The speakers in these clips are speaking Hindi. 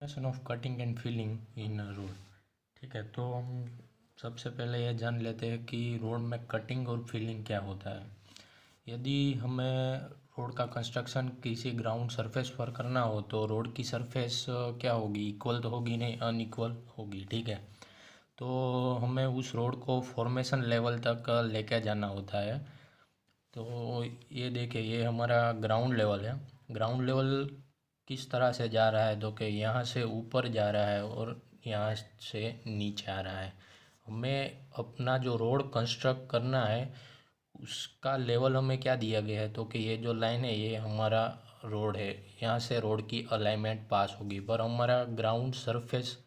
Definition of cutting and filling in road. ठीक है, तो हम सबसे पहले ये जान लेते हैं कि रोड में कटिंग और फिलिंग क्या होता है। यदि हमें रोड का कंस्ट्रक्शन किसी ग्राउंड सरफेस पर करना हो तो रोड की सरफेस क्या होगी, इक्वल तो होगी नहीं, अनइक्वल होगी। ठीक है, तो हमें उस रोड को फॉर्मेशन लेवल तक लेके जाना होता है। तो ये देखिए, ये हमारा ग्राउंड लेवल है। ग्राउंड लेवल किस तरह से जा रहा है, तो कि यहाँ से ऊपर जा रहा है और यहाँ से नीचे आ रहा है। हमें अपना जो रोड कंस्ट्रक्ट करना है उसका लेवल हमें क्या दिया गया है, तो कि ये जो लाइन है ये हमारा रोड है, यहाँ से रोड की अलाइनमेंट पास होगी, पर हमारा ग्राउंड सरफेस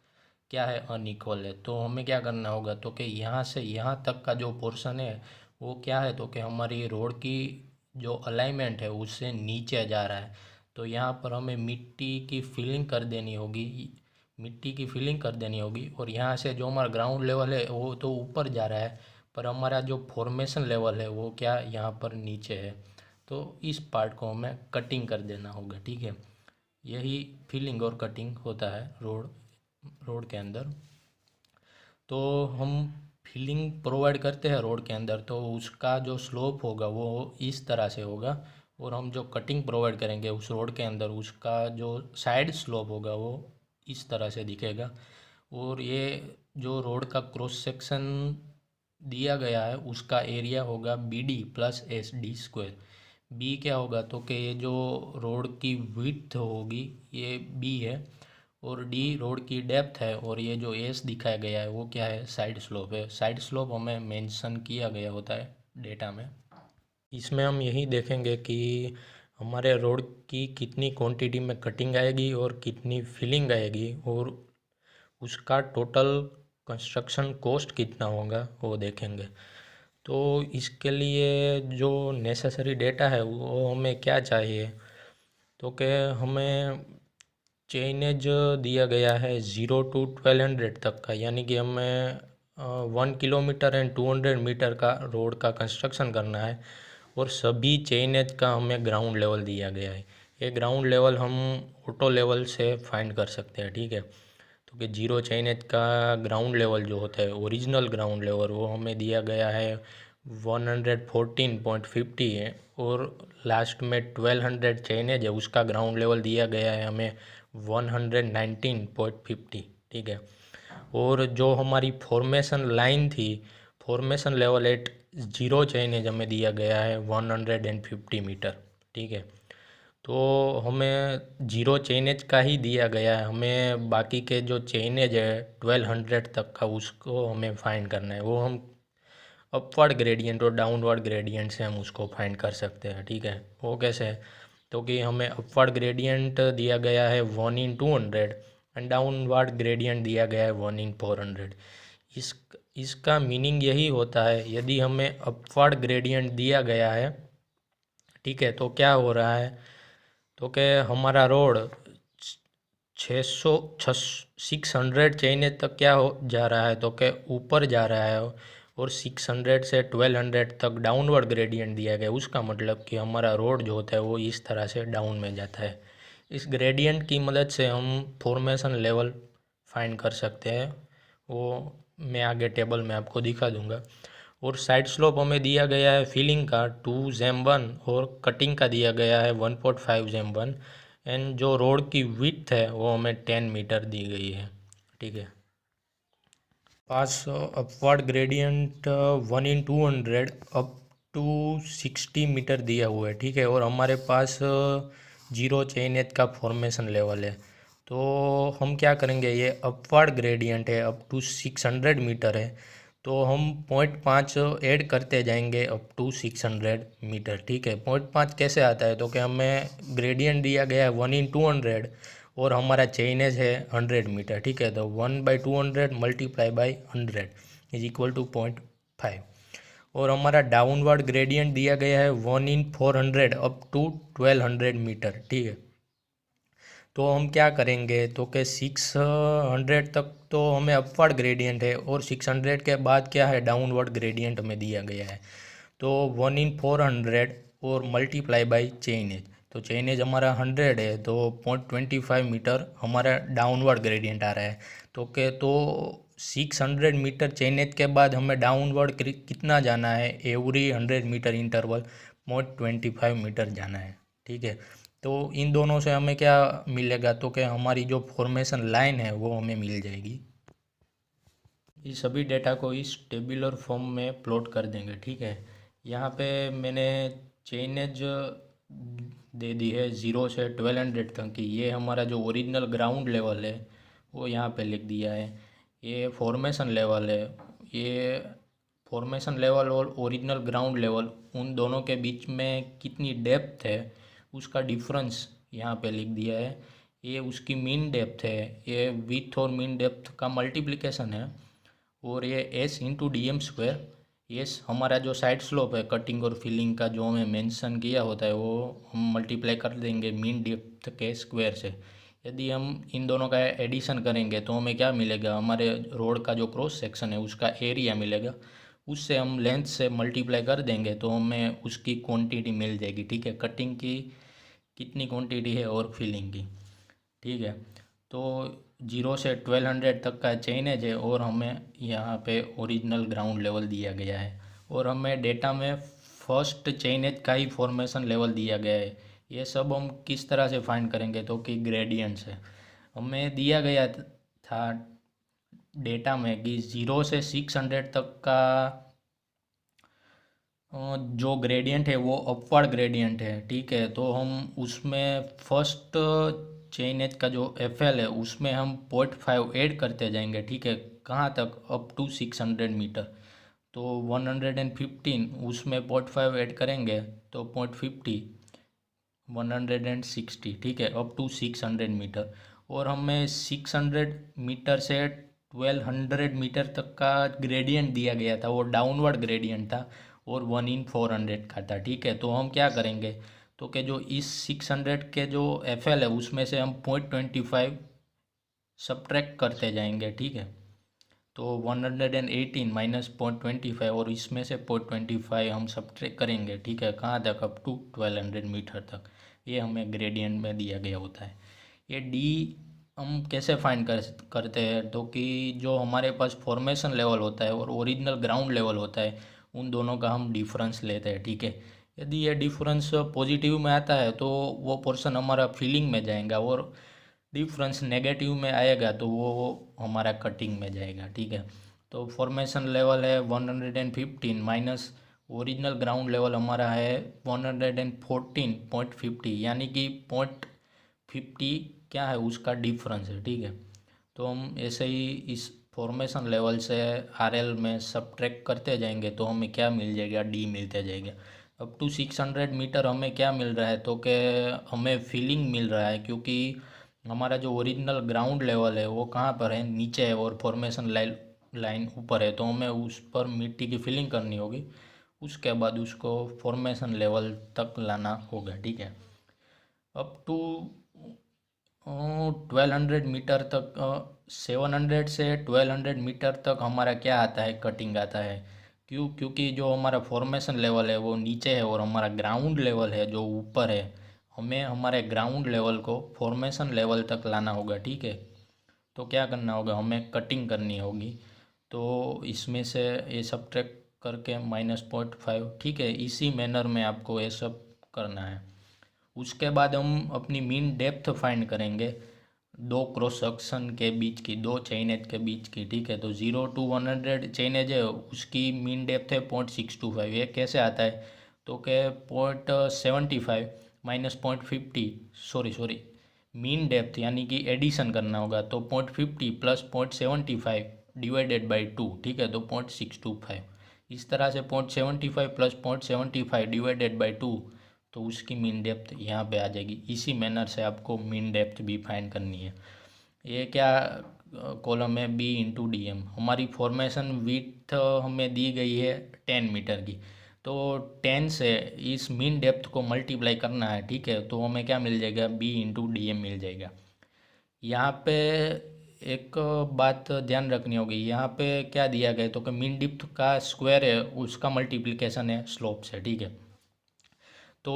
क्या है, अनइक्वल है। तो हमें क्या करना होगा, तो कि यहाँ से यहाँ तक का जो पोर्शन है वो क्या है, तो कि हमारी रोड की जो अलाइनमेंट है उससे नीचे जा रहा है। तो यहाँ पर हमें मिट्टी की फिलिंग कर देनी होगी, मिट्टी की फिलिंग कर देनी होगी। और यहाँ से जो हमारा ग्राउंड लेवल है वो तो ऊपर जा रहा है, पर हमारा जो फॉर्मेशन लेवल है वो क्या यहाँ पर नीचे है। तो इस पार्ट को हमें कटिंग कर देना होगा। ठीक है, यही फिलिंग और कटिंग होता है रोड के अंदर। तो हम फिलिंग प्रोवाइड करते हैं रोड के अंदर, तो उसका जो स्लोप होगा वो इस तरह से होगा। और हम जो कटिंग प्रोवाइड करेंगे उस रोड के अंदर, उसका जो साइड स्लोप होगा वो इस तरह से दिखेगा। और ये जो रोड का क्रॉस सेक्शन दिया गया है उसका एरिया होगा BD+SD²। बी क्या होगा, तो कि ये जो रोड की विड्थ होगी ये बी है, और डी रोड की डेप्थ है, और ये जो एस दिखाया गया है वो क्या है, साइड स्लोप है। साइड स्लोप हमें मेंशन किया गया होता है डेटा में। इसमें हम यही देखेंगे कि हमारे रोड की कितनी क्वांटिटी में कटिंग आएगी और कितनी फिलिंग आएगी, और उसका टोटल कंस्ट्रक्शन कॉस्ट कितना होगा वो देखेंगे। तो इसके लिए जो नेसेसरी डेटा है वो हमें क्या चाहिए, तो कि हमें चेनेज दिया गया है 0 to 1200 तक का, यानी कि हमें 1 किलोमीटर एंड 200 मीटर का रोड का कंस्ट्रक्शन करना है। और सभी चेनेज का हमें ग्राउंड लेवल दिया गया है। ये ग्राउंड लेवल हम ऑटो लेवल से फाइंड कर सकते हैं। ठीक है, तो कि जीरो चेनेज का ग्राउंड लेवल जो होता है, ओरिजिनल ग्राउंड लेवल, वो हमें दिया गया है 114.50 है। और लास्ट में 1200 चेनेज है उसका ग्राउंड लेवल दिया गया है हमें 119.50। ठीक है, और जो हमारी फॉर्मेशन लाइन थी, formation level at zero chainage हमें दिया गया है 150 मीटर। ठीक है, तो हमें जीरो चेनेज का ही दिया गया है, हमें बाकी के जो चेनेज है 1200 तक का उसको हमें फाइंड करना है। वो हम अपवर्ड ग्रेडियंट और डाउनवर्ड ग्रेडियंट से हम उसको फाइंड कर सकते हैं। ठीक है, वो कैसे है, तो कि हमें अपवर्ड ग्रेडियंट दिया गया है 1/200 एंड डाउनवर्ड ग्रेडियंट दिया गया है 1/400। इसका मीनिंग यही होता है, यदि हमें अपवर्ड ग्रेडियंट दिया गया है, ठीक है, तो क्या हो रहा है, तो कि हमारा रोड 600 600 चेनेज तक क्या हो जा रहा है, तो कि ऊपर जा रहा है। और 600 से 1200 तक डाउनवर्ड ग्रेडियंट दिया गया, उसका मतलब कि हमारा रोड जो होता है वो इस तरह से डाउन में जाता है। इस ग्रेडियंट की मदद से हम फॉर्मेशन लेवल फाइंड कर सकते हैं, वो मैं आगे टेबल में आपको दिखा दूंगा। और साइड स्लोप हमें दिया गया है फिलिंग का 2/1 और कटिंग का दिया गया है 1.5/1। एंड जो रोड की विड्थ है वो हमें 10 मीटर दी गई है। ठीक है, पास upward gradient 1/200 up to 60 metre दिया हुआ है। ठीक है, और हमारे पास जीरो चेनेज का फॉर्मेशन लेवल है। तो हम क्या करेंगे, ये अपवर्ड ग्रेडियंट है अप टू 600 मीटर है, तो हम 0.5 ऐड करते जाएंगे अप टू 600 मीटर। ठीक है, 0.5 कैसे आता है, तो कि हमें ग्रेडियंट दिया गया है 1/200 और हमारा चेनेज है 100 मीटर। ठीक है, तो 1/200 multiply by 100 is equal to 0.5। और हमारा डाउनवर्ड ग्रेडियंट दिया गया है 1/400 अप टू 1200 मीटर। ठीक है, तो हम क्या करेंगे, तो कि 600 तक तो हमें अपवर्ड ग्रेडियंट है, और 600 के बाद क्या है, डाउनवर्ड ग्रेडियंट हमें दिया गया है। तो 1/400 और मल्टीप्लाई बाई चेनेज, तो चेन एज हमारा 100 है, तो 0.25 मीटर हमारा डाउनवर्ड ग्रेडियंट आ रहा है। तो 600 मीटर चेन एज के बाद हमें डाउनवर्ड कितना जाना है, एवरी 100 मीटर इंटरवल 0.25 मीटर जाना है। ठीक है, तो इन दोनों से हमें क्या मिलेगा, तो कि हमारी जो फॉर्मेशन लाइन है वो हमें मिल जाएगी। इस सभी डेटा को इस टेबुलर फॉर्म में प्लॉट कर देंगे। ठीक है, यहाँ पे मैंने चेन एज दे दी है 0 से 1200 तक की। ये हमारा जो ओरिजिनल ग्राउंड लेवल है वो यहाँ पे लिख दिया है। ये फॉर्मेशन लेवल है, ये फॉर्मेशन लेवल और ओरिजिनल ग्राउंड लेवल उन दोनों के बीच में कितनी डेप्थ है उसका डिफरेंस यहाँ पे लिख दिया है। ये उसकी मीन डेप्थ है, ये विथ और मीन डेप्थ का मल्टीप्लिकेशन है। और ये S into D M square, S हमारा जो साइड स्लोप है कटिंग और फिलिंग का जो हमें मेंशन किया होता है वो हम मल्टीप्लाई कर देंगे मीन डेप्थ के स्क्वायर से। यदि हम इन दोनों का एडिशन करेंगे तो हमें क्या मिलेगा, हमारे रोड का जो क्रॉस सेक्शन है उसका एरिया मिलेगा। उससे हम लेंथ से मल्टीप्लाई कर देंगे तो हमें उसकी क्वांटिटी मिल जाएगी। ठीक है, कटिंग की कितनी क्वांटिटी है और फिलिंग की। ठीक है, तो 0 से 1200 तक का चेनेज है और हमें यहाँ पे ओरिजिनल ग्राउंड लेवल दिया गया है। और हमें डेटा में फर्स्ट चेनेज का ही फॉर्मेशन लेवल दिया गया है। ये सब हम किस तरह से फाइंड करेंगे, तो कि ग्रेडियंट से हमें दिया गया था डेटा में कि 0 से 600 तक का जो ग्रेडियंट है वो अपवर्ड ग्रेडियंट है। ठीक है, तो हम उसमें फर्स्ट चेन एज का जो एफ एल है उसमें हम 0.5 ऐड करते जाएंगे। ठीक है, कहाँ तक, अप टू 600 मीटर। तो 115 उसमें 0.5 ऐड करेंगे तो 0.50 160। ठीक है, अप टू 600 मीटर। और हमें 600 मीटर से 1200 मीटर तक का ग्रेडियंट दिया गया था, वो डाउनवर्ड ग्रेडियंट था और 1/400 का था। ठीक है, तो हम क्या करेंगे, तो कि जो इस 600 के जो एफ एल है उसमें से हम 0.25 सब्ट्रैक्ट करते जाएंगे। ठीक है, तो 118 माइनस 0.25 और इसमें से 0.25 हम सब्ट्रैक्ट करेंगे। ठीक है, कहाँ तक, अप टू 1200 मीटर तक। ये हमें ग्रेडियंट में दिया गया होता है। ये डी हम कैसे फाइंड करते हैं, तो कि जो हमारे पास फॉर्मेशन लेवल होता है और ओरिजिनल ग्राउंड लेवल होता है उन दोनों का हम डिफरेंस लेते हैं। ठीक है, यदि ये डिफरेंस पॉजिटिव में आता है तो वो पोर्शन हमारा फिलिंग में जाएगा, और डिफरेंस नेगेटिव में आएगा तो वो हमारा कटिंग में जाएगा। ठीक है, तो फॉर्मेशन लेवल है 115 माइनस ओरिजिनल ग्राउंड लेवल हमारा है 114.50, यानी कि 0.50 क्या है, उसका डिफरेंस है। ठीक है, तो हम ऐसे ही इस फॉर्मेशन लेवल से आरएल में सब्ट्रैक्ट करते जाएंगे तो हमें क्या मिल जाएगा, डी मिलते जाएगा। अप टू 600 मीटर हमें क्या मिल रहा है, तो कि हमें फीलिंग मिल रहा है, क्योंकि हमारा जो ओरिजिनल ग्राउंड लेवल है वो कहाँ पर है, नीचे है, और फॉर्मेशन लाइन ऊपर है। तो हमें उस पर मिट्टी की फिलिंग करनी होगी, उसके बाद उसको फॉर्मेशन लेवल तक लाना होगा। ठीक है, अप टू 1200 मीटर तक, 700 से 1200 मीटर तक हमारा क्या आता है, कटिंग आता है। क्योंकि जो हमारा फॉर्मेशन लेवल है वो नीचे है और हमारा ग्राउंड लेवल है जो ऊपर है। हमें हमारे ग्राउंड लेवल को फॉर्मेशन लेवल तक लाना होगा। ठीक है, तो क्या करना होगा, हमें कटिंग करनी होगी। तो इसमें से ये सब्ट्रैक्ट करके -0.5। ठीक है, इसी मैनर में आपको ये सब करना है। उसके बाद हम अपनी मीन डेप्थ फाइंड करेंगे दो क्रॉस सेक्शन के बीच की, दो चेन एज के बीच की। ठीक है, तो 0 to 100 चेन एज है, उसकी मीन डेप्थ है 0.625। ये कैसे आता है, तो कि 0.75 माइनस 0.50, सॉरी मीन डेप्थ यानी कि एडिशन करना होगा, तो 0.50 प्लस 0.75 डिवाइडेड बाई 2। ठीक है, तो 0.625। इस तरह से 0.75 प्लस 0.75 डिवाइडेड बाई 2, तो उसकी मीन डेप्थ यहाँ पे आ जाएगी। इसी मैनर से आपको मीन डेप्थ भी फाइंड करनी है। ये क्या कॉलम है, बी इंटू डी एम। हमारी फॉर्मेशन विड्थ हमें दी गई है 10 मीटर की, तो 10 से इस मीन डेप्थ को मल्टीप्लाई करना है। ठीक है, तो हमें क्या मिल जाएगा, बी इंटू डी एम मिल जाएगा। यहाँ पे एक बात ध्यान रखनी होगी, यहाँ पे क्या दिया गया, तो कि मीन डेप्थ का स्क्वायर है उसका मल्टीप्लिकेशन है स्लोप से। ठीक है, तो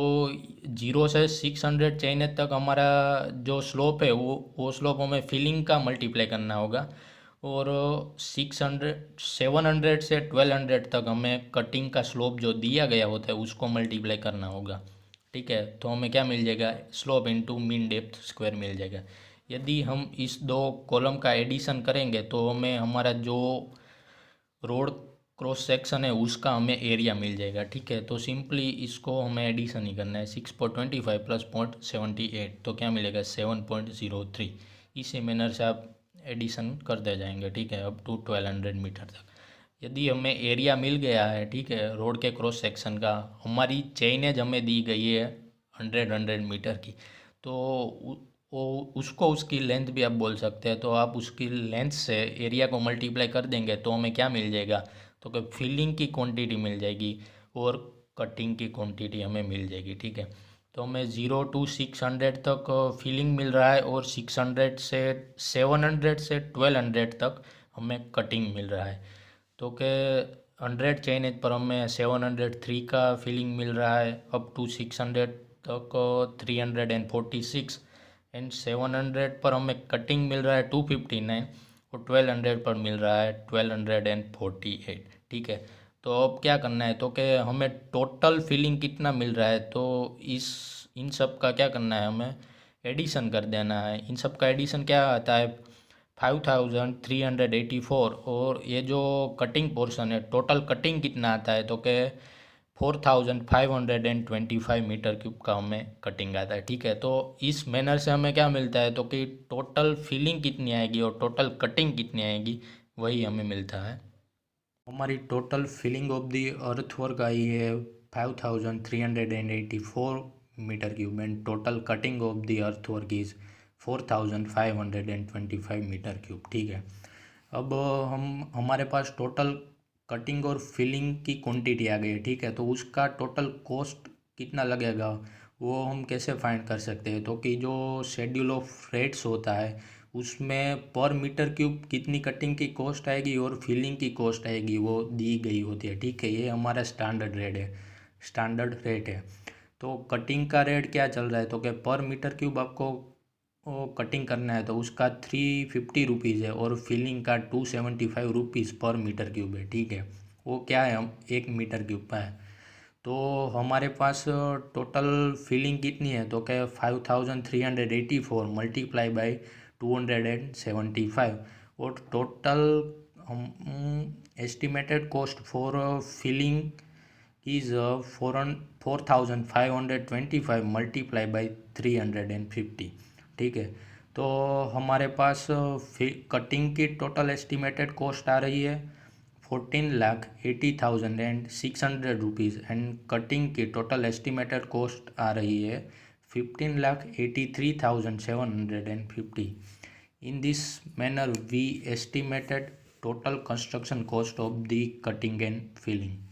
0 से 600 चेन तक हमारा जो स्लोप है वो स्लोप हमें फिलिंग का मल्टीप्लाई करना होगा, और 700 से 1200 तक हमें कटिंग का स्लोप जो दिया गया होता है उसको मल्टीप्लाई करना होगा। ठीक है, तो हमें क्या मिल जाएगा, slope into mean depth square मिल जाएगा। यदि हम इस दो कॉलम का एडिशन करेंगे तो हमें हमारा जो रोड क्रॉस सेक्शन है उसका हमें एरिया मिल जाएगा। ठीक है, तो सिंपली इसको हमें एडिशन ही करना है, 6.25 प्लस 0.78 तो क्या मिलेगा 7.03। इसी मैनर से आप एडिशन करते जाएंगे। ठीक है, अप टू 1200 मीटर तक। यदि हमें एरिया मिल गया है, ठीक है, रोड के क्रॉस सेक्शन का, हमारी चेनेज हमें दी गई है 100 मीटर की, तो वो उसको उसकी लेंथ भी आप बोल सकते हैं। तो आप उसकी लेंथ से एरिया को मल्टीप्लाई कर देंगे तो हमें क्या मिल जाएगा, तो कि फिलिंग की क्वांटिटी मिल जाएगी और कटिंग की क्वांटिटी हमें मिल जाएगी। ठीक है, तो हमें 0 to 600 तक फिलिंग मिल रहा है और 700 से 1200 हमें कटिंग मिल रहा है। तो के 100 चेन एज पर हमें 703 का फीलिंग मिल रहा है, अप टू 600 तक 346, एंड 700 पर हमें कटिंग मिल रहा है 259, और 1200 पर मिल रहा है 1248। ठीक है, तो अब क्या करना है, तो कि हमें टोटल फीलिंग कितना मिल रहा है, तो इन सब का क्या करना है, हमें एडिशन कर देना है। इन सब का एडिशन क्या आता है, 5384, और ये जो कटिंग पोर्शन है टोटल कटिंग कितना आता है, तो कि 4525 मीटर क्यूब का हमें कटिंग आता है। ठीक है, तो इस मैनर से हमें क्या मिलता है, तो कि टोटल फिलिंग कितनी आएगी और टोटल कटिंग कितनी आएगी वही हमें मिलता है। हमारी total filling of the earthwork आई है 5384 metre cube, and total cutting of the earthwork is 4525 metre cube. ठीक है, अब हमारे पास टोटल कटिंग और फिलिंग की क्वांटिटी आ गई है। ठीक है, तो उसका टोटल कॉस्ट कितना लगेगा वो हम कैसे फाइंड कर सकते हैं, तो कि जो शेड्यूल ऑफ रेट्स होता है उसमें पर मीटर क्यूब कितनी कटिंग की कॉस्ट आएगी और फिलिंग की कॉस्ट आएगी वो दी गई होती है। ठीक है, ये हमारा स्टैंडर्ड रेट है। तो कटिंग का रेट क्या चल रहा है, तो कि पर मीटर क्यूब आपको वो कटिंग करना है तो उसका 350 रुपीज़ है, और फिलिंग का 275 रुपीज़ पर मीटर क्यूब है। ठीक है, वो क्या है, हम 1 मीटर क्यूब का है। तो हमारे पास टोटल फिलिंग कितनी है, तो क्या 5384 मल्टीप्लाई बाई 275, और टोटल हम estimated cost for filling is 4525 multiply by 350। ठीक है, तो हमारे पास कटिंग की टोटल एस्टिमेटेड कॉस्ट आ रही है 14,80,600 रुपीज़, एंड कटिंग की टोटल एस्टिमेटेड कॉस्ट आ रही है 15,83,750। In this manner we estimated total construction cost of the cutting and filling.